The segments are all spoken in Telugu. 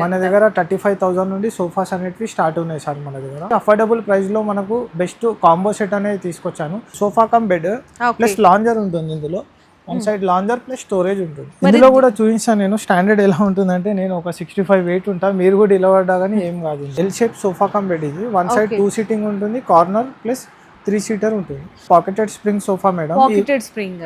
మన దగ్గర 35,000 నుండి సోఫాస్ అనేవి స్టార్ట్ ఉన్నాయి సార్. మన దగ్గర అఫోర్డబుల్ ప్రైస్ లో మనకు బెస్ట్ కాంబో సెట్ అనేది తీసుకొచ్చాను. Sofa cum bed plus lounger ఉంటుంది. ఇందులో one side lounger plus storage ఉంటుంది. ఇందులో కూడా చూపిస్తాను నేను. స్టాండర్డ్ ఎలా ఉంటుందంటే నేను ఒక 65 వెయిట్ ఉంటా, మీరు కూడా ఇలా పడ్డా కానీ ఏం కాదు. L shape sofa cum bed ఇది. వన్ సైడ్ 2 సీటింగ్ ఉంటుంది, కార్నర్ ప్లస్ 3 సీటర్ ఉంటుంది. Pocketed spring sofa madam. Pocketed spring.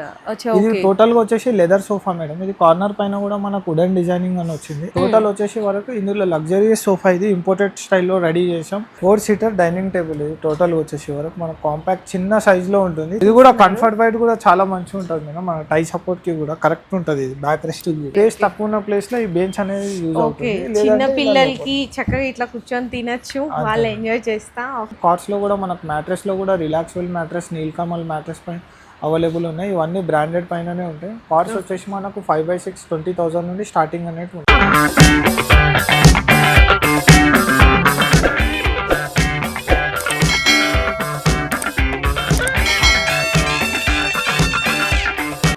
ఇది టోటల్ గా వచ్చేసి లెదర్ సోఫా మేడం. ఇది కార్నర్ పైన కూడా మనకు వుడెన్ డిజైనింగ్ అని వచ్చింది. టోటల్ వచ్చేసి వరకు ఇందులో లగ్జరియస్ సోఫా. ఇది ఇంపోర్టెడ్ స్టైల్లో రెడీ చేసాం. 4 సీటర్ డైనింగ్ టేబుల్. ఇది టోటల్ వచ్చేసి వరకు మనకు కాంపాక్ట్ చిన్న సైజ్ లో ఉంటుంది. ఇది కూడా కంఫర్ట్ వైడ్ కూడా చాలా మంచిగా ఉంటుంది మేడం. మన టై సపోర్ట్ కి కూడా కరెక్ట్ ఉంటుంది. ఇది బ్యాక్ రెస్ట్ ప్లేస్ తక్కువ ఉన్న ప్లేస్ లో ఈ బెంచ్ అనేది యూజ్ అవుతుంది. చిన్న పిల్లలకి చక్కగా ఇట్లా కూర్చొని తినచ్చు, వాళ్ళు ఎంజాయ్ చేస్తా. కార్డ్స్ లో కూడా మనకు మ్యాట్రెస్ లో కూడా రిలాక్స్వెల్ మ్యాట్రెస్, నీల్కమల్ మ్యాట్రెస్ పైన అవైలబుల్ ఉన్నాయి. ఇవన్నీ బ్రాండెడ్ పైననే ఉంటాయి. కార్డ్స్ వచ్చేసి మనకు 5x6 20,000 నుండి స్టార్టింగ్ అనేది ఉంటుంది.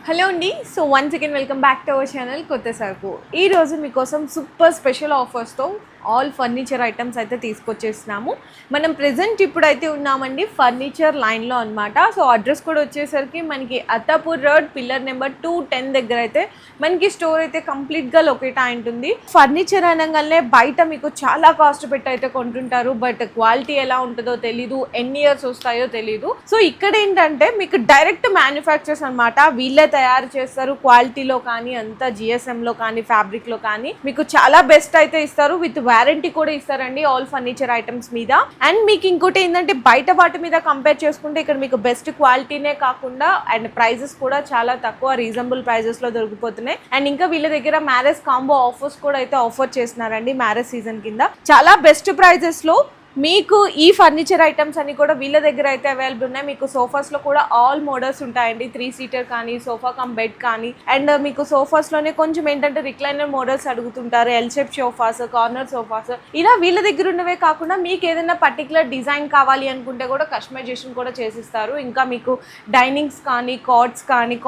హలో అండి, so once again welcome back to our channel కొత్త సరుకు. ఈరోజు మీకోసం సూపర్ స్పెషల్ ఆఫర్స్తో ఆల్ ఫర్నిచర్ ఐటమ్స్ అయితే తీసుకొచ్చేస్తున్నాము. మనం ప్రెజెంట్ ఇప్పుడైతే ఉన్నామండి ఫర్నిచర్ లైన్లో అనమాట. సో అడ్రస్ కూడా వచ్చేసరికి మనకి అత్తాపూర్ రోడ్ పిల్లర్ నెంబర్ 210 దగ్గర అయితే మనకి స్టోర్ అయితే కంప్లీట్గా లొకేట్ అయి ఉంటుంది. ఫర్నిచర్ అనగానే బయట మీకు చాలా కాస్ట్ పెట్టి అయితే కొంటుంటారు, బట్ క్వాలిటీ ఎలా ఉంటుందో తెలీదు, ఎన్ని ఇయర్స్ వస్తాయో తెలీదు. సో ఇక్కడ ఏంటంటే మీకు డైరెక్ట్ మ్యానుఫ్యాక్చర్స్ అనమాట, వీళ్ళే తయారు చేస్తారు. క్వాలిటీలో కానీ అంతా జిఎస్ఎంలో కానీ ఫ్యాబ్రిక్లో కానీ మీకు చాలా బెస్ట్ అయితే ఇస్తారు. విత్ వారంటీ కూడా ఇస్తారండి ఆల్ ఫర్నిచర్ ఐటమ్స్ మీద. అండ్ మీకు ఇంకోటి ఏంటంటే బయట వాటి మీద కంపేర్ చేసుకుంటే ఇక్కడ మీకు బెస్ట్ క్వాలిటీనే కాకుండా అండ్ ప్రైజెస్ కూడా చాలా తక్కువ రీజనబుల్ ప్రైజెస్ లో దొరికిపోతున్నాయి. అండ్ ఇంకా వీళ్ళ దగ్గర మ్యారేజ్ కాంబో ఆఫర్స్ కూడా అయితే ఆఫర్ చేస్తున్నారండి. మ్యారేజ్ సీజన్ కింద చాలా బెస్ట్ ప్రైజెస్ లో మీకు ఈ ఫర్నిచర్ ఐటమ్స్ అన్ని కూడా వీళ్ళ దగ్గర అయితే అవైలబుల్ ఉన్నాయి. మీకు సోఫాస్లో కూడా ఆల్ మోడల్స్ ఉంటాయండి. 3 సీటర్ కానీ, సోఫా కమ్ బెడ్ కానీ, అండ్ మీకు సోఫాస్లోనే కొంచెం ఏంటంటే రిక్లైనర్ మోడల్స్ అడుగుతుంటారు, L shape sofas, corner sofas, ఇలా వీళ్ళ దగ్గర ఉన్నవే కాకుండా మీకు ఏదైనా పర్టికులర్ డిజైన్ కావాలి అనుకుంటే కూడా కస్టమైజేషన్ కూడా చేసిస్తారు. ఇంకా మీకు డైనింగ్స్ కానీ,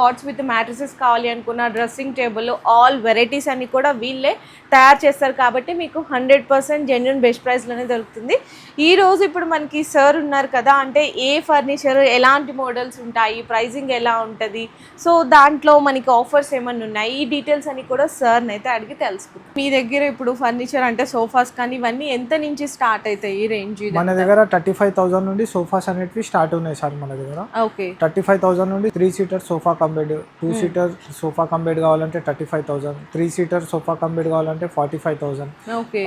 కార్డ్స్ విత్ మ్యాట్రసెస్ కావాలి అనుకున్న, డ్రెస్సింగ్ టేబుల్, ఆల్ వెరైటీస్ అన్ని కూడా వీళ్ళే తయారు చేస్తారు. కాబట్టి మీకు 100% జెన్యూన్ బెస్ట్ ప్రైస్లోనే దొరుకుతుంది. ఈ రోజు ఇప్పుడు మనకి సార్ ఉన్నారు కదా, అంటే ఏ ఫర్నిచర్ ఎలాంటి మోడల్స్ ఉంటాయి, ప్రైజింగ్ ఎలా ఉంటుంది, సో దాంట్లో మనకి ఆఫర్స్ ఏమన్నా ఉన్నాయి, ఈ డీటెయిల్స్ అని కూడా సార్ని అయితే అడిగి తెలుసుకుంటాం. మీ దగ్గర ఇప్పుడు ఫర్నిచర్ అంటే సోఫాస్ కానీ ఇవన్నీ ఎంత నుంచి స్టార్ట్ అవుతాయి ఈ రేంజ్? మన దగ్గర 35,000 నుండి సోఫాస్ అనేవి స్టార్ట్ ఉన్నాయి సార్. మన దగ్గర ఓకే 35,000 నుండి 3 seater sofa cum bed, 2 seater sofa cum bed కావాలంటే 35,000, 3 సీటర్ సోఫా కమ్ బెడ్ కావాలంటే 45,000.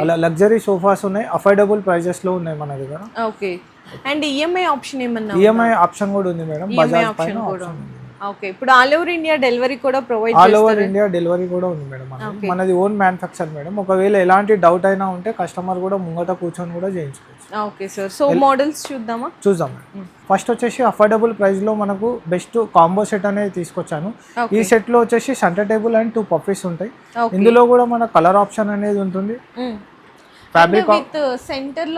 అలా లగ్జరీ సోఫాస్ ఉన్నాయి, అఫోర్డబుల్ ప్రైజెస్ లో ఉన్నాయి మన దగ్గర. ఓకే. అండ్ ఈఎంఐ ఆప్షన్ ఏమన్నా? ఈఎంఐ ఆప్షన్ కూడా ఉంది మేడం. బజాజ్ పైన ఆప్షన్ ఉంది. ఓకే. ఇప్పుడు ఆల్ ఓవర్ ఇండియా డెలివరీ కూడా ప్రొవైడ్ చేస్తారు. ఆల్ ఓవర్ ఇండియా డెలివరీ కూడా ఉంది మేడం. మనది ఓన్ మ్యానుఫ్యాక్చర్ మేడం. ఒకవేళ ఎలాంటి డౌట్ అయినా ఉంటే కస్టమర్ కూడా ముంగట కూర్చొని కూడా చేయించుకోవచ్చు. Okay sir. సో మోడల్స్ చూద్దాం. ఫస్ట్ వచ్చేసి అఫోర్డబుల్ ప్రైస్ లో మనకు బెస్ట్ కాంబో సెట్ అనేది తీసుకొచ్చాను. ఈ సెట్ లో వచ్చేసి సెంటర్ టేబుల్ అండ్ 2 పఫీస్ ఉంటాయి. ఇందులో కూడా మన కలర్ ఆప్షన్ అనేది ఉంటుంది. ఫ్యాబ్రిక్ సెంటర్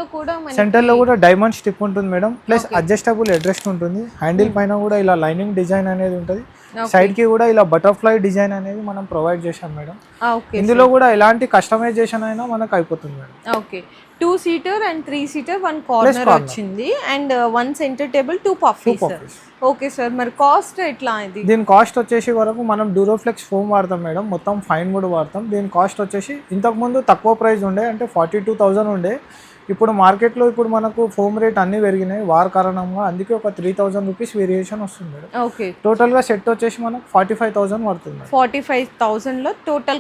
లో కూడా డైమండ్ స్టిప్ ఉంటుంది మేడం, ప్లస్ అడ్జస్టబుల్ హెడ్ ఉంటుంది. హ్యాండిల్ పైన కూడా ఇలా లైనింగ్ డిజైన్ అనేది ఉంటుంది. సైడ్ కి కూడా ఇలా బటర్ఫ్లై డిజైన్ అనేది మనం ప్రొవైడ్ చేశాం మేడం. ఇందులో కూడా ఎలాంటి కస్టమైజేషన్ అయినా మనకు అయిపోతుంది madam. Okay. 2 seater and 3 seater, 1 corner వచ్చింది and 1 centre table, 2 puffies. Okay sir. మరి కాస్ట్ ఎట్లా? దీని కాస్ట్ వచ్చేసి వరకు మనం డ్యూరోఫ్లెక్స్ ఫోమ్ వాడతాం మేడం, మొత్తం ఫైన్ కూడా వాడతాం. దీని కాస్ట్ వచ్చేసి ఇంతకుముందు తక్కువ ప్రైస్ ఉండే, అంటే 42,000 ఉండే. ఇప్పుడు మార్కెట్లో ఇప్పుడు మనకు ఫోమ్ రేట్ అన్ని పెరిగినాయి వార్ కారణంగా, అందుకే ఒక 3,000 రూపీస్ వేరియేషన్ వస్తుంది మేడం. ఓకే. టోటల్ గా సెట్ వచ్చేసి మనకు 45,000 పడుతుంది. 45,000 లో టోటల్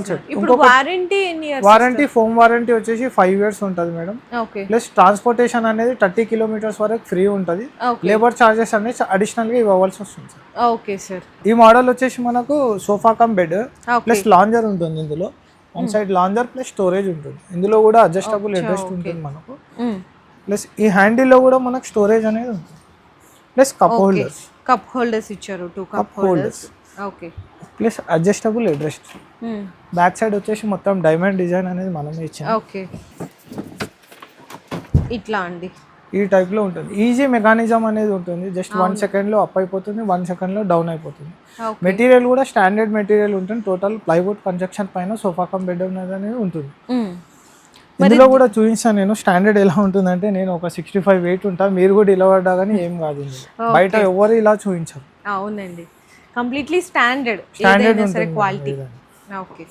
సెట్. ఇప్పుడు వారంటీ ఎన్ని ఇయర్స్? వారంటీ ఫోమ్ వారంటీ వచ్చేసి 5 years ఉంటుంది మేడం. ఓకే. ప్లస్ ట్రాన్స్పోర్టేషన్ అనేది 30 kilometers వరకు ఫ్రీ ఉంటుంది. లేబర్ చార్జెస్ అనేది అడిషనల్ గా ఇవ్వాల్సి వస్తుంది సార్. Okay sir. ఈ మోడల్ వచ్చేసి మనకు sofa cum bed plus lounger ఉంటుంది. ఇందులో one side lounger plus storage ఉంటుంది. ఇందులో కూడా అడ్జస్టబుల్ హెడ్ ఉంటుంది మనకు. ప్లస్ ఈ హ్యాండిల్ లో కూడా మనకు స్టోరేజ్ అనేది ఉంటుంది. ప్లస్ కప్ హోల్డర్స్ ఇచ్చారు, 2 cup holders. Okay. Plus adjustable head rest. Back side వచ్చేసి మొత్తం డైమండ్ డిజైన్ అనేది మనమే ఇచ్చాం. ఓకే. ఇట్లా అండి ఈ టైప్లో ఉంటుంది. ఈజీ మెకానిజం అనేది ఉంటుంది. జస్ట్ 1 సెకండ్లో అప్ అయిపోతుంది, 1 సెకండ్లో డౌన్ అయిపోతుంది. మెటీరియల్ కూడా స్టాండర్డ్ మెటీరియల్ ఉంటుంది. టోటల్ ప్లైవుడ్ కన్స్ట్రక్షన్ పైన సోఫా కమ్ బెడ్ అనేది ఉంటుంది. ఇందులో కూడా చూపిస్తాను నేను స్టాండర్డ్ ఎలా ఉంటుందంటే, నేను ఒక 65 వెయిట్ ఉంటా, మీరు కూడా ఇలా పడ్డా కానీ ఏం కాదు. బయట ఎవరు ఇలా చూపించారు. అవునండి, completely standard quality. Okay,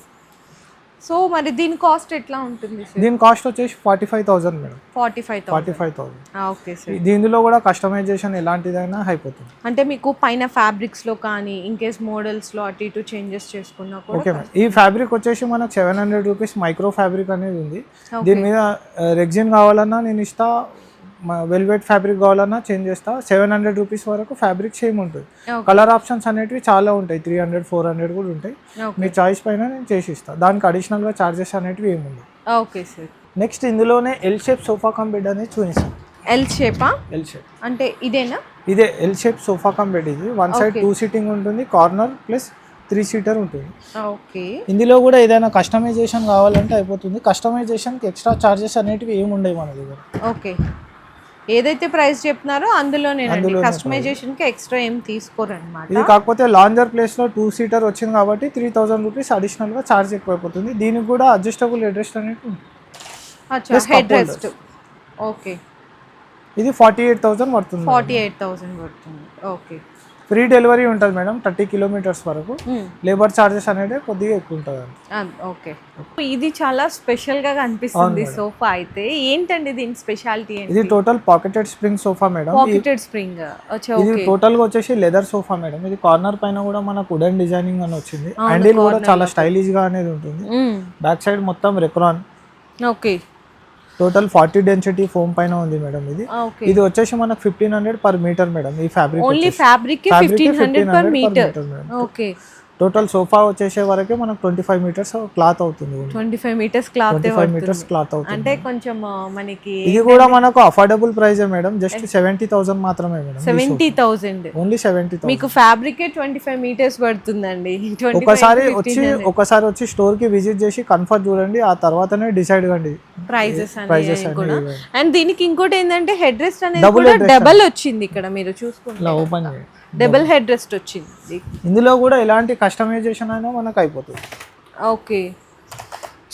so మరి దీని కాస్ట్ ఎట్లా ఉంటుంది? దీని కాస్ట్ వచ్చేసి 45,000 మేడం. 45,000. Okay sir. దీనిలో కూడా కస్టమైజేషన్ ఎలాంటిదైనా అయిపోతుంది. అంటే మీకు పైన ఫ్యాబ్రిక్స్ లో కానీ ఇన్కేస్ మోడల్స్ లో అటు ఇటు చేంజెస్ చేసుకున్నా కూడా. Okay madam. ఈ ఫ్యాబ్రిక్ వచ్చేసి మనకు 700 రూపీస్ మైక్రో ఫ్యాబ్రిక్ అనేది ఉంది. దీని మీద రెగ్జిన్ కావాలన్నా నేను ఇస్తా, వెల్వెట్ ఫ్యాబ్రిక్ కావాలన్నా చేంజ్ చేస్తా. 700 రూపీస్ వరకు ఫ్యాబ్రిక్ సేమ్ ఉంటుంది. కలర్ ఆప్షన్స్ అనేటివి చాలా ఉంటాయి, 300, 400 కూడా ఉంటాయి. మీ చాయిస్ పైన నేను చేసి ఇస్తాను. దానికి అడిషనల్గా చార్జెస్ అనేటివి ఏమి ఉండవు. Okay sir. నెక్స్ట్ ఇందులోనే L shape sofa cum bed అనేది చూపిస్తాను. ఎల్ షేపా? ఎల్ షేప్ అంటే ఇదేనా? ఇదే L shape sofa cum bed. ఇది 1 సైడ్ 2 సీటింగ్ ఉంటుంది, కార్నర్ ప్లస్ 3 సీటర్ ఉంటుంది. ఓకే. ఇందులో కూడా ఏదైనా కస్టమైజేషన్ కావాలంటే అయిపోతుంది. కస్టమైజేషన్కి ఎక్స్ట్రా చార్జెస్ అనేటివి ఏమి ఉండవు మన దగ్గర. ఓకే, ఏదైతే ప్రైస్ చెప్తున్నారో అందులోనే కస్టమైజేషన్ కి ఎక్స్ట్రా ఏం తీసుకోరు అన్నమాట. ఇది కాకపోతే లాంజర్ ప్లేస్ లో 2 సీటర్ వచ్చింది కాబట్టి 3000 రూపీస్ అడిషనల్ గా చార్జ్ ఎక్కువైపోతుంది. దీనికి కూడా అడ్జస్టబుల్ హెడ్ రెస్ట్ అనేది హెడ్ రెస్ట్. ఓకే, ఇది 48,000 పడుతుంది. 48,000 పడుతుంది. ఓకే. ఫ్రీ డెలివరీ ఉంటుంది మేడం 30 కిలోమీటర్స్ వరకు. లేబర్ చార్జెస్ అనేది కొద్దిగా ఎక్కువ ఉంటుంది. ఓకే, ఇది చాలా స్పెషల్ గా కనిపిస్తుంది సోఫా. అయితే ఏంటండి దీని స్పెషాలిటీ? ఇది total pocketed spring sofa madam. Pocketed spring. ఇది టోటల్ గా వచ్చేసి లెదర్ సోఫా మేడం. ఇది కార్నర్ పైన కూడా మనకు వుడెన్ డిజైనింగ్ అని వచ్చింది. హ్యాండిల్ కూడా చాలా స్టైలిష్ గా అనేది ఉంటుంది. బ్యాక్ సైడ్ మొత్తం రెక్రాన్. ఓకే. టోటల్ 40 డెన్సిటీ ఫోమ్ పైన ఉంది మేడం. ఇది వచ్చేసి మనకు 1500 పర్ మీటర్ మేడం. ఈ fabric only fabric 1500 per metre. Okay. Total sofa వచ్చేసే వరకే మనకు 25 మీటర్స్ క్లాత్ అవుతుంది. 25 మీటర్స్ క్లాత్ అవుతుంది. అంటే కొంచెం మనకి ఇది కూడా మనకు అఫోర్డబుల్ ప్రైస్ మేడం. జస్ట్ 70,000 మాత్రమే మేడం. 70,000 ఓన్లీ 70,000. మీకు ఫ్యాబ్రిక్ 25 మీటర్స్ పడుతుందండి. ఒకసారి వచ్చి స్టోర్ కి విజిట్ చేసి కంఫర్ట్ చూడండి, ఆ తర్వాతనే డిసైడ్ కండి ప్రైజెస్ కూడా. అండ్ దీనికి ఇంకోటి ఏంటంటే హెడ్ రెస్ట్ అనేది కూడా డబుల్ వచ్చింది. ఇక్కడ మీరు చూసుకుంటే ఓపెన్ డబుల్ హెడ్ రెస్ట్ వచ్చింది. ఇందులో కూడా ఎలాంటి కస్టమైజేషన్ అయినా మనకు అయిపోతుంది. ఓకే,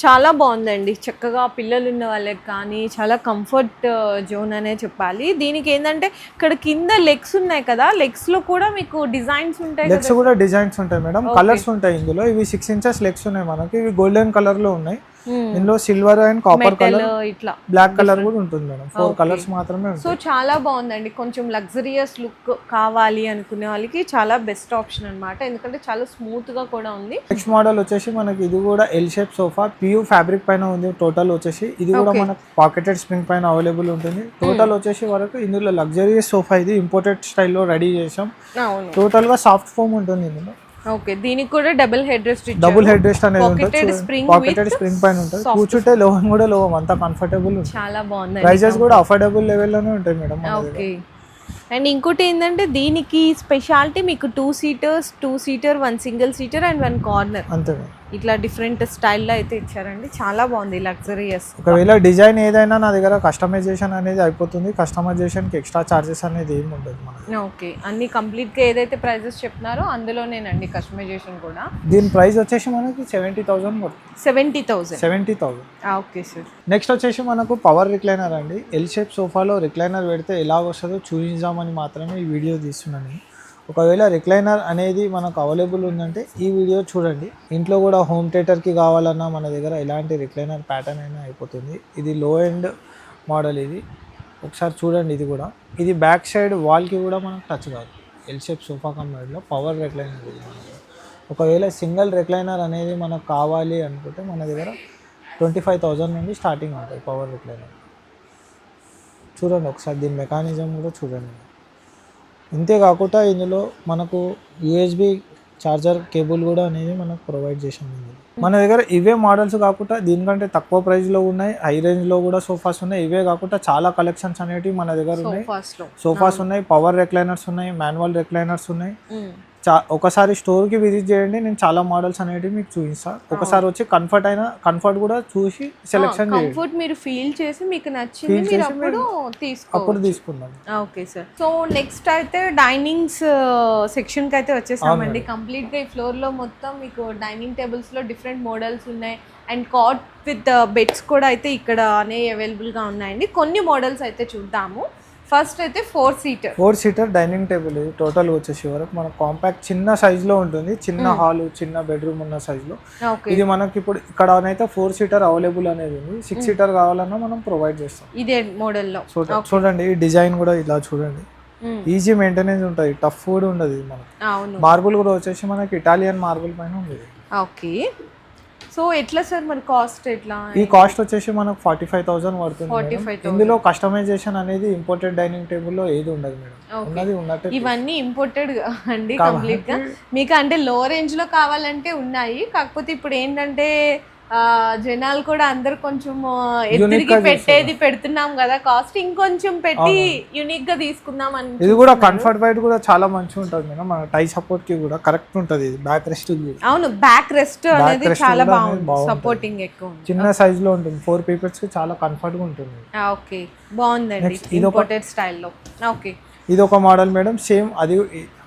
చాలా బాగుందండి. చక్కగా పిల్లలు ఉన్న వాళ్ళకి కానీ చాలా కంఫర్ట్ జోన్ అనే చెప్పాలి. దీనికి ఏంటంటే ఇక్కడ కింద లెగ్స్ ఉన్నాయి కదా, లెగ్స్ లో కూడా మీకు డిజైన్స్ ఉంటాయి. లెగ్స్ కూడా డిజైన్స్ ఉంటాయి మేడం. కలర్స్ ఉంటాయి ఇందులో. ఇవి 6 ఇంచెస్ లెగ్స్ ఉన్నాయి మనకి. ఇవి గోల్డెన్ కలర్ లో ఉన్నాయి. ఇందులో సిల్వర్ అండ్ కాపర్ కలర్, ఇట్లా బ్లాక్ కలర్ కూడా ఉంటుంది మేడం. 4 కలర్స్ మాత్రమే. సో చాలా బాగుందండి. కొంచెం లగ్జరియస్ లుక్ కావాలి అనుకునే వాళ్ళకి చాలా బెస్ట్ ఆప్షన్ అన్నమాట. ఎందుకంటే చాలా స్మూత్ గా కూడా ఉంది. నెక్స్ట్ మోడల్ వచ్చేసి మనకి ఇది కూడా L shape sofa PU fabric పైన ఉంది. టోటల్ వచ్చేసి ఇది కూడా మనకు పాకెటెడ్ స్ప్రింగ్ పైన అవైలబుల్ ఉంటుంది. టోటల్ వచ్చేసి వరకు ఇందులో లగ్జరియస్ సోఫా. ఇది ఇంపోర్టెడ్ స్టైల్లో రెడీ చేసాం. టోటల్ గా సాఫ్ట్ ఫోమ్ ఉంటుంది ఇందులో. ఓకే, దీనికి కూడా డబుల్ హెడ్ రెస్ట్ ఇచ్చారు. డబుల్ హెడ్ రెస్ట్ అనేది ఉంటుంది. పాకెటెడ్ స్ప్రింగ్ పైన ఉంటుంది. కూర్చుంటే లోహం కూడా లోహం అంతా కంఫర్టబుల్ ఉంటుంది. చాలా బాగుంది. ప్రైజెస్ కూడా అఫోర్డబుల్ లెవెల్ లోనే ఉంటాయి మేడం. ఓకే. అండ్ ఇంకోటి ఏంటంటే దీనికి స్పెషాలిటీ మీకు 2 seaters, 2 seater, 1 single seater and 1 corner. అంతే, ఇట్లా డిఫరెంట్ స్టైల్లో అయితే ఇచ్చారండి. చాలా బాగుంది, లగ్జరియస్. ఒకవేళ డిజైన్ ఏదైనా నా దగ్గర కస్టమైజేషన్ అనేది అయిపోతుంది. కస్టమైజేషన్కి ఎక్స్ట్రా చార్జెస్ అనేది ఏమి ఉండదు మనకి. ఓకే, అన్ని కంప్లీట్గా ఏదైతే ప్రైజెస్ చెప్తున్నారో అందులోనేనండి కస్టమైజేషన్ కూడా. దీని ప్రైస్ వచ్చేసి మనకి 70,000 పడుతుంది. 70,000. Okay sir. నెక్స్ట్ వచ్చేసి మనకు పవర్ రిక్లైనర్ అండి. ఎల్ షేప్ సోఫాలో రిక్లైనర్ పెడితే ఎలా వస్తుందో చూపించామని మాత్రమే ఈ వీడియో తీస్తున్నాను. ఒకవేళ రిక్లైనర్ అనేది మనకు అవైలబుల్ ఉందంటే ఈ వీడియో చూడండి. ఇంట్లో కూడా హోమ్ థియేటర్కి కావాలన్నా మన దగ్గర ఇలాంటి రిక్లైనర్ ప్యాటర్న్ అయినా అయిపోతుంది. ఇది లో ఎండ్ మోడల్. ఇది ఒకసారి చూడండి. ఇది కూడా ఇది బ్యాక్ సైడ్ వాల్కి కూడా మనకు టచ్ కాదు. ఎల్ షేప్ సోఫా కమ్ బెడ్లో పవర్ రిక్లైనర్ ఇది. ఒకవేళ సింగిల్ రిక్లైనర్ అనేది మనకు కావాలి అనుకుంటే మన దగ్గర 25,000 నుండి స్టార్టింగ్ ఉంటుంది పవర్ రిక్లైనర్. చూడండి ఒకసారి దీని మెకానిజం కూడా చూడండి. ఇంతేకాకుండా ఇందులో మనకు యూఎస్బి చార్జర్ కేబుల్ కూడా అనేది మనకు ప్రొవైడ్ చేసాము. మన దగ్గర ఇవే మోడల్స్ కాకుండా దీనికంటే తక్కువ ప్రైస్లో ఉన్నాయి, హై రేంజ్లో కూడా సోఫాస్ ఉన్నాయి. ఇవే కాకుండా చాలా కలెక్షన్స్ అనేవి మన దగ్గర ఉన్నాయి. సోఫాస్ ఉన్నాయి, పవర్ రిక్లైనర్స్ ఉన్నాయి, మాన్యువల్ రిక్లైనర్స్ ఉన్నాయి. ఒకసారి స్టోర్కి విజిట్ చేయండి, నేను చాలా మోడల్స్ అనేవి మీకు చూపిస్తాను. ఒకసారి వచ్చి కంఫర్ట్ కూడా చూసి సెలెక్షన్ చేయండి. కంఫర్ట్ మీరు ఫీల్ చేసి మీకు నచ్చింది మీరు అప్పుడు తీసుకుందాం. Okay sir. సో నెక్స్ట్ అయితే డైనింగ్స్ సెక్షన్కి అయితే వచ్చేసామండి. కంప్లీట్గా ఈ ఫ్లోర్లో మొత్తం మీకు డైనింగ్ టేబుల్స్లో డిఫరెంట్ మోడల్స్ ఉన్నాయి అండ్ కాట్ విత్ బెడ్స్ కూడా అయితే ఇక్కడ అవైలబుల్గా ఉన్నాయండి. కొన్ని మోడల్స్ అయితే చూద్దాము. ఫస్ట్ అయితే 4 సీటర్ డైనింగ్ టేబుల్. ఇది టోటల్ వచ్చేసి వరకు మనకు కాంపాక్ట్ చిన్న సైజ్ లో ఉంటుంది, చిన్న హాల్ చిన్న బెడ్రూమ్ ఉన్న సైజ్ లో. ఇది మనకి ఇప్పుడు ఇక్కడ అయితే 4 సీటర్ అవైలబుల్ అనేది ఉంది. 6 సీటర్ కావాలన్నా మనం ప్రొవైడ్ చేస్తాం ఇదే మోడల్లో. చూడండి ఈ డిజైన్ కూడా ఇలా చూడండి, ఈజీ మెయింటెనెన్స్ ఉంటుంది, టఫ్ కూడా ఉండదు. మనకి మార్బుల్ కూడా వచ్చేసి మనకి ఇటాలియన్ మార్బుల్ పైన ఉంది. ఓకే. సో ఎట్లా సార్ మరి కాస్ట్ ఎట్లా? ఈ కాస్ట్ వచ్చేసి మనకు 45,000 పడుతుంది. ఇందులో కస్టమైజేషన్ అనేది ఇంపోర్టెడ్ డైనింగ్ టేబుల్ లో ఏది ఉండదు మేడం, ఉన్నది ఉన్నట్టు. ఇవన్నీ ఇంపోర్టెడ్ అండి కంప్లీట్ గా. మీకు అంటే లో రేంజ్ లో కావాలంటే ఉన్నాయి, కాకపోతే ఇప్పుడు ఏంటంటే జనాలు కూడా అందరు కొంచెం ఎదురుకి పెట్టేది పెడుతున్నాం కదా, కాస్ట్ ఇంకొంచెం పెట్టి యూనిక్ గా తీసుకుందాం అని. ఇది కూడా కంఫర్ట్ వైడ్ కూడా చాలా మంచిగా ఉంటుంది మేడం, మన టై సపోర్ట్ కి కూడా కరెక్ట్ ఉంటుంది. ఇది బ్యాక్ రెస్ట్. అవును, బ్యాక్ రెస్ట్ అనేది చాలా బాగుంది, సపోర్టింగ్ ఎక్కువ, చిన్న సైజ్ లో ఉంటుంది. 4 పీపుల్స్ కి చాలా కంఫర్ట్ గా ఉంటుంది. ఓకే, బాగుందండి ఇంపోర్టెడ్ స్టైల్లో. ఓకే, ఇది ఒక మోడల్ మేడం, సేమ్ అది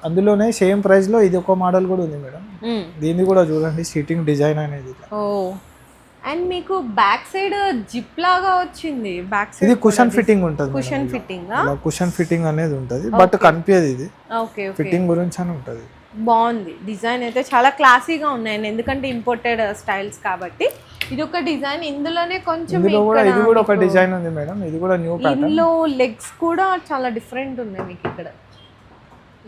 అందులోనే సేమ్ ప్రైస్ లో ఇది ఒక మోడల్ కూడా ఉంది మేడం. దీన్ని కూడా చూడండి, సీటింగ్ డిజైన్ అనేది. ఓ, అండ్ మీకు బ్యాక్ సైడ్ జిప్ లాగా వచ్చింది. బ్యాక్ సైడ్ ఇది కుషన్ ఫిట్టింగ్ ఉంటుంది. కుషన్ ఫిట్టింగ్ అనేది ఉంటుంది, బట్ కనిపించదు ఇది. ఓకే, ఫిట్టింగ్ గురించి అని ఉంటుంది. బాగుంది డిజైన్ అయితే, చాలా క్లాసీగా ఉన్నాయండి, ఎందుకంటే ఇంపోర్టెడ్ స్టైల్స్ కాబట్టి. ఇది ఒక డిజైన్, ఇందులోనే కొంచెం ఇది కూడా ఒక డిజైన్ ఉంది మేడం, ఇది కూడా న్యూ ప్యాటర్న్. ఇందులో లెగ్స్ కూడా చాలా డిఫరెంట్ ఉన్నాయి మీకు ఇక్కడ.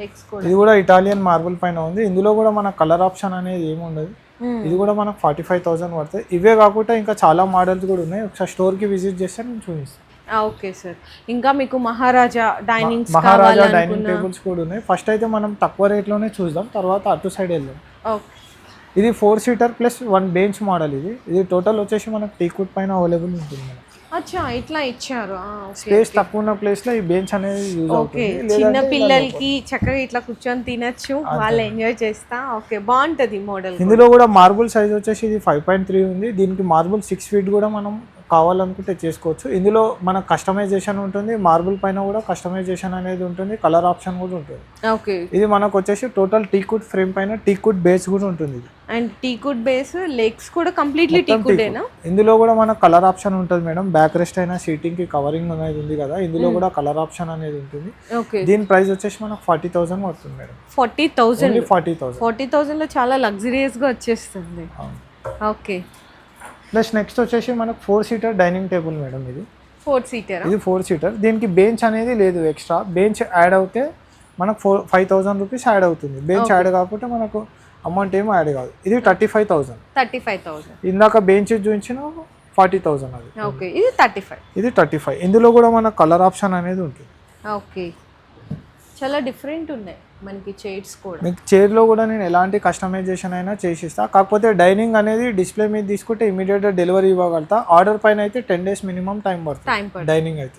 లెగ్స్ కూడా ఇది కూడా ఇటాలియన్ మార్బుల్ పైన ఉంది. ఇందులో కూడా మన కలర్ ఆప్షన్ అనేది ఏమి ఉండదు. ఇది కూడా మనకు 45,000 పడుతుంది. ఇవే కాకుండా ఇంకా చాలా మోడల్స్ కూడా ఉన్నాయి, ఒకసారి స్టోర్ కి విజిట్ చేస్తే నేను చూపిస్తాను. Okay sir. ఇంకా మీకు మహారాజా డైనింగ్ టేబుల్స్ కూడా ఉన్నాయి. ఫస్ట్ అయితే మనం తక్కువ రేట్ లోనే చూద్దాం, తర్వాత అటు సైడ్ వెళ్దాం. ఇది 4 సీటర్ ప్లస్ 1 బెంచ్ మోడల్. ఇది టోటల్ వచ్చేసి మనకు టీకుడ్ పైన అవైలబుల్ ఉంటుంది. అచ్చా, ఇట్లా ఇచ్చారు. స్పేస్ తక్కువ ఉన్న ప్లేస్ లో ఈ బెంచ్ అనేది యూజ్ అవుతుంది. చిన్న పిల్లలకి చక్కగా ఇట్లా కూర్చొని తినచ్చు, వాళ్ళు ఎంజాయ్ చేస్తా. ఓకే, బాగుంటది మోడల్. ఇందులో కూడా మార్బుల్ సైజ్ వచ్చేసి ఇది 5.3 ఉంది. దీనికి మార్బుల్ 6 ఫీట్ కూడా మనం కావాలనుకుంటే చేసుకోవచ్చు. ఇందులో మన కస్టమైజేషన్ ఉంటుంది, మార్బుల్ పైన కూడా కస్టమైజేషన్ అనేది ఉంటుంది, కలర్ ఆప్షన్ కూడా ఉంటుంది. ఓకే, ఇది మనకు వచ్చేసి టోటల్ టీకుడ్ ఫ్రేమ్ పైన టీకుడ్ బేస్ కూడా ఉంటుంది. అండ్ టీకుడ్ బేస్, లెగ్స్ కూడా కంప్లీట్లీ టీకుడేనా? ఇందులో కూడా మన కలర్ ఆప్షన్ ఉంటుంది మేడం. బ్యాక్ రెస్ట్ అయినా సీటింగ్ కి కవరింగ్ అనేది ఉంది కదా, ఇందులో కూడా కలర్ ఆప్షన్ అనేది ఉంటుంది. దీని ప్రైస్ వచ్చేసి మనకు 40,000 పడుతుంది మేడం. 40,000 లో చాలా లగ్జరియస్ గా వచ్చేస్తుంది. ఓకే, ప్లస్ నెక్స్ట్ వచ్చేసి మనకు 4 సీటర్ డైనింగ్ టేబుల్ మేడం. ఇది 4 సీటర్. ఇది 4 సీటర్. దీనికి బెంచ్ అనేది లేదు, ఎక్స్ట్రా బెంచ్ యాడ్ అవుతే మనకు 5,000 రూపీస్ యాడ్ అవుతుంది. బెంచ్ యాడ్ కాకపోతే మనకు అమౌంట్ ఏమో యాడ్ కాదు. ఇది 35,000. ఇందాక బెంచ్ చూపించిన 40,000 అది. ఓకే, ఇది 35. ఇందులో కూడా మన కలర్ ఆప్షన్ అనేది ఉంటుంది. ఓకే, చాలా డిఫరెంట్ ఉన్నాయి మనకి చైర్స్ కూడా. మీకు చైర్లో కూడా నేను ఎలాంటి కస్టమైజేషన్ అయినా చేసిస్తా, కాకపోతే డైనింగ్ అనేది డిస్ప్లే మీద తీసుకుంటే ఇమీడియట్గా డెలివరీ ఇవ్వగలుగుతా. ఆర్డర్ పైన అయితే 10 days మినిమం టైం పడుతుంది డైనింగ్ అయితే.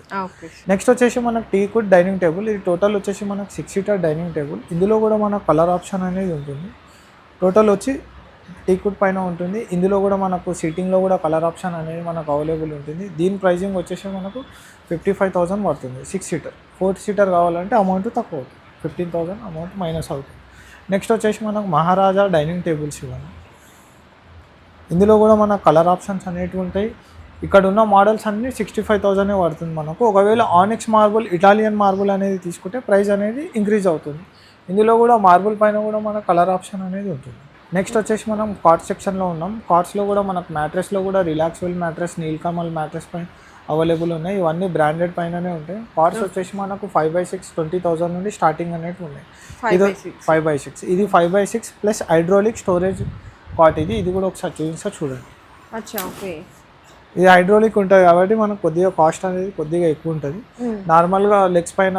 నెక్స్ట్ వచ్చేసి మనకు టీకుడ్ డైనింగ్ టేబుల్. ఇది టోటల్ వచ్చేసి మనకు 6 సీటర్ డైనింగ్ టేబుల్. ఇందులో కూడా మనకు కలర్ ఆప్షన్ అనేది ఉంటుంది. టోటల్ వచ్చి టీకుడ్ పైన ఉంటుంది. ఇందులో కూడా మనకు సీటింగ్లో కూడా కలర్ ఆప్షన్ అనేది మనకు అవైలబుల్ ఉంటుంది. దీని ప్రైజింగ్ వచ్చేసి మనకు 55,000 పడుతుంది 6 సీటర్. 4 సీటర్ కావాలంటే అమౌంట్ తక్కువ అవుతుంది, 15,000 అమౌంట్ మైనస్ అవుతుంది. నెక్స్ట్ వచ్చేసి మనకు మహారాజా డైనింగ్ టేబుల్స్ ఇవ్వండి. ఇందులో కూడా మన కలర్ ఆప్షన్స్ అనేటివి ఉంటాయి. ఇక్కడ ఉన్న మోడల్స్ అన్నీ 65,000 పడుతుంది మనకు. ఒకవేళ ఆనిక్స్ మార్బుల్, ఇటాలియన్ మార్బుల్ అనేది తీసుకుంటే ప్రైస్ అనేది ఇంక్రీజ్ అవుతుంది. ఇందులో కూడా మార్బుల్ పైన కూడా మన కలర్ ఆప్షన్ అనేది ఉంటుంది. నెక్స్ట్ వచ్చేసి మనం కార్డ్ సెక్షన్లో ఉన్నాం. కార్డ్స్లో కూడా మనకు మ్యాట్రెస్లో కూడా రిలాక్స్వెల్ మ్యాట్రెస్, నీల్కమల్ మ్యాట్రెస్ పైన అవైలబుల్ ఉన్నాయి. ఇవన్నీ బ్రాండెడ్ పైననే ఉంటాయి. కార్డ్స్ వచ్చేసి మనకు 5x6 20,000 నుండి స్టార్టింగ్ అనేవి ఉన్నాయి. ఇది 5x6. ఇది 5x6 plus hydraulic storage cot. ఇది కూడా ఒకసారి చూపిస్తా చూడండి. ఇది హైడ్రోలిక్ ఉంటుంది కాబట్టి మనకు కొద్దిగా కాస్ట్ అనేది కొద్దిగా ఎక్కువ ఉంటుంది. నార్మల్గా లెగ్స్ పైన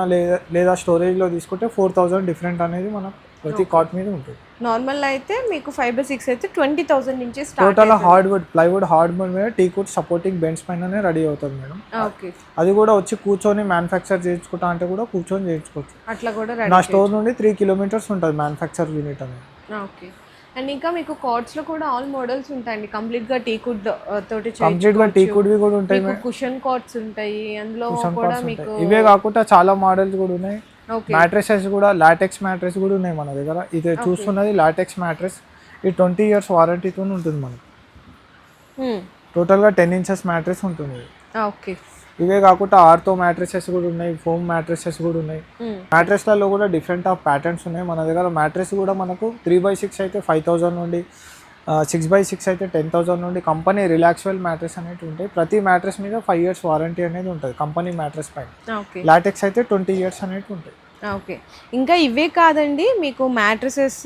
లేదా స్టోరేజ్లో తీసుకుంటే 4,000 డిఫరెంట్ అనేది మనకు ప్రతి కాట్ మీద ఉంటుంది. నార్మల్ అయితే మీకు 5/6 అయితే 20,000 నుంచి start. Total hardwood plywood hardwood మీద టీకుడ్ సపోర్టింగ్ బెంచ్ పైననే రెడీ అవుతుంది మేడం. ఓకే, అది కూడా వచ్చి కూర్చొని మ్యానుఫ్యాక్చర్ చేయించుకుంటా అంటే కూడా కూర్చొని చేయించుకోవచ్చు. అట్లా కూడా నా స్టోర్ నుండి 3 kilometers ఉంటుంది మ్యానుఫ్యాక్చర్ యూనిట్ అనేది. ఓకే, అండ్ ఇంకా మీకు కార్డ్స్ లో కూడా ఆల్ మోడల్స్ ఉంటాయండి. కంప్లీట్ గా టీకుడ్ తోటి కంప్లీట్ గా టీకుడ్ వి కూడా ఉంటాయి. కుషన్ కార్డ్స్ ఉంటాయి అందులో కూడా మీకు. ఇవే కాకుండా చాలా మోడల్స్ కూడా ఉన్నాయి. మ్యాట్రెసెస్ కూడా లాటెక్స్ మ్యాట్రెస్ కూడా ఉన్నాయి మన దగ్గర. ఇది చూస్తున్నది లాటెక్స్ మ్యాట్రెస్. ఇది 20 years వారంటీతో ఉంటుంది మనకు. టోటల్గా 10 inches మ్యాట్రెస్ ఉంటుంది. ఓకే, ఇవే కాకుండా ఆర్థో మ్యాట్రెసెస్ కూడా ఉన్నాయి, ఫోమ్ మ్యాట్రెసెస్ కూడా ఉన్నాయి. మ్యాట్రెస్లలో కూడా డిఫరెంట్ ఆఫ్ ప్యాటర్న్స్ ఉన్నాయి మన దగ్గర. మ్యాట్రెస్ కూడా మనకు 3/6 అయితే 5,000 నుండి, 6/6 అయితే 10,000 నుండి కంపెనీ రిలాక్స్వెల్ మ్యాట్రెస్ అనేవి ఉంటాయి. ప్రతి మ్యాట్రెస్ మీద 5 years వారంటీ అనేది ఉంటుంది కంపెనీ మ్యాట్రెస్ పైన. లాటెక్స్ అయితే 20 years అనేవి ఉంటాయి. ఓకే, ఇంకా ఇవే కాదండి, మీకు మ్యాట్రసెస్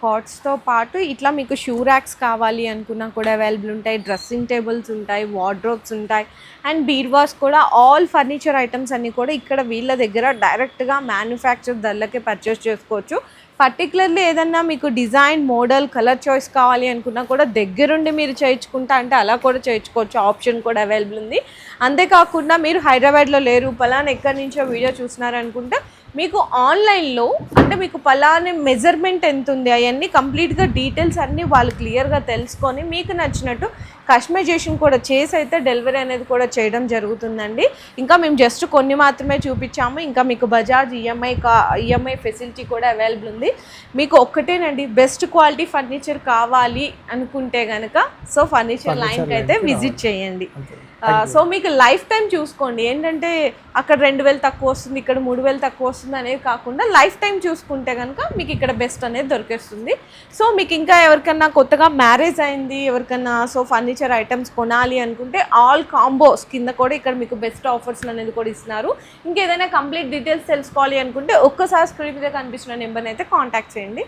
కాట్స్తో పాటు ఇట్లా మీకు షూ ర్యాక్స్ కావాలి అనుకున్నా కూడా అవైలబుల్ ఉంటాయి. డ్రెస్సింగ్ టేబుల్స్ ఉంటాయి, వార్డ్రోబ్స్ ఉంటాయి, అండ్ బీర్వాస్ కూడా. ఆల్ ఫర్నిచర్ ఐటమ్స్ అన్నీ కూడా ఇక్కడ వీళ్ళ దగ్గర డైరెక్ట్గా మ్యానుఫ్యాక్చర్ ధరలకే పర్చేస్ చేసుకోవచ్చు. పర్టికులర్లీ ఏదన్నా మీకు డిజైన్, మోడల్, కలర్ చాయిస్ కావాలి అనుకున్నా కూడా దగ్గరుండి మీరు చేయించుకుంటా అంటే అలా కూడా చేయించుకోవచ్చు. ఆప్షన్ కూడా అవైలబుల్ ఉంది. అంతేకాకుండా మీరు హైదరాబాద్లో లేరు, పలానా ఎక్కడి నుంచో వీడియో చూస్తున్నారనుకుంటే మీకు ఆన్లైన్లో అంటే మీకు పలానా మెజర్మెంట్ ఎంత ఉంది అవన్నీ కంప్లీట్గా డీటెయిల్స్ అన్నీ వాళ్ళు క్లియర్గా తెలుసుకొని మీకు నచ్చినట్టు కస్టమైజేషన్ కూడా చేసి అయితే డెలివరీ అనేది కూడా చేయడం జరుగుతుందండి. ఇంకా మేము జస్ట్ కొన్ని మాత్రమే చూపించాము. ఇంకా మీకు బజాజ్ ఈఎంఐ ఫెసిలిటీ కూడా అవైలబుల్ ఉంది. మీకు ఒక్కటేనండి, బెస్ట్ క్వాలిటీ ఫర్నిచర్ కావాలి అనుకుంటే కనుక సో ఫర్నిచర్ లైన్కి అయితే విజిట్ చేయండి. సో మీకు లైఫ్ టైం చూసుకోండి. ఏంటంటే అక్కడ 2,000 తక్కువ వస్తుంది, ఇక్కడ 3,000 తక్కువ వస్తుంది అనేది కాకుండా లైఫ్ టైం చూసుకుంటే కనుక మీకు ఇక్కడ బెస్ట్ అనేది దొరికేస్తుంది. సో మీకు ఇంకా ఎవరికన్నా కొత్తగా మ్యారేజ్ అయింది, ఎవరికన్నా సో ఫర్నిచర్ ఐటమ్స్ కొనాలి అనుకుంటే ఆల్ కాంబోస్ కింద కూడా ఇక్కడ మీకు బెస్ట్ ఆఫర్స్ అనేది కూడా ఇస్తున్నారు. ఇంకేదైనా కంప్లీట్ డీటెయిల్స్ తెలుసుకోవాలి అనుకుంటే ఒక్కసారి స్క్రీన్ మీద కనిపిస్తున్న నెంబర్ని అయితే కాంటాక్ట్ చేయండి.